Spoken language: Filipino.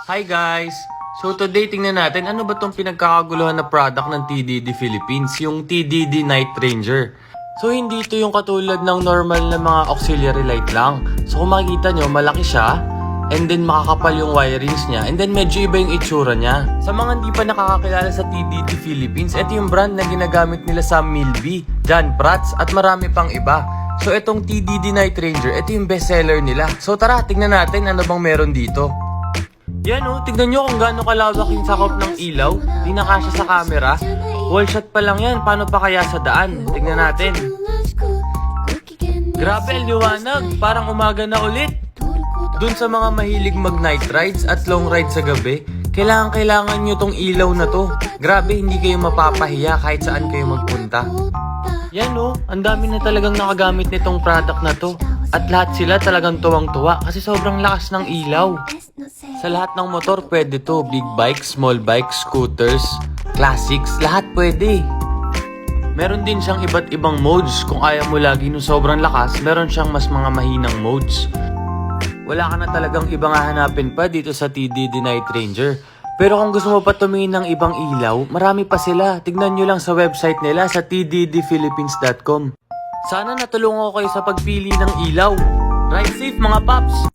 Hi guys! So today tingnan natin ano ba tong pinagkakaguluhan na product ng TDD Philippines, yung TDD Night Ranger. So hindi ito yung katulad ng normal na mga auxiliary light lang. So kung makikita nyo, malaki siya, and then makakapal yung wirings niya, and then medyo iba yung itsura niya. Sa mga hindi pa nakakakilala sa TDD Philippines, ito yung brand na ginagamit nila sa Milby, John Prats, at marami pang iba. So itong TDD Night Ranger, ito yung bestseller nila. So tara, tingnan natin ano bang meron dito. Yan tignan nyo kung gaano kalawak yung sakop ng ilaw. Di nakasya sa camera. Wall shot pa lang yan, paano pa kaya sa daan? Tingnan natin. Grabe, liwanag, parang umaga na ulit. Dun sa mga mahilig mag night rides at long ride sa gabi, kailangan nyo tong ilaw na to. Grabe, hindi kayo mapapahiya kahit saan kayo magpunta. Yan ang dami na talagang nakagamit nitong product na to. At lahat sila talagang tuwang-tuwa kasi sobrang lakas ng ilaw. Sa lahat ng motor pwede to, big bikes, small bikes, scooters, classics, lahat pwede. Meron din siyang iba't ibang modes. Kung ayaw mo lagi ng sobrang lakas, meron siyang mas mga mahinang modes. Wala ka na talagang ibang hahanapin pa dito sa TDD Night Ranger. Pero kung gusto mo pa tumingin ng ibang ilaw, marami pa sila. Tignan nyo lang sa website nila sa tddphilippines.com. Sana natulungan ko kayo sa pagpili ng ilaw. Ride safe mga paps!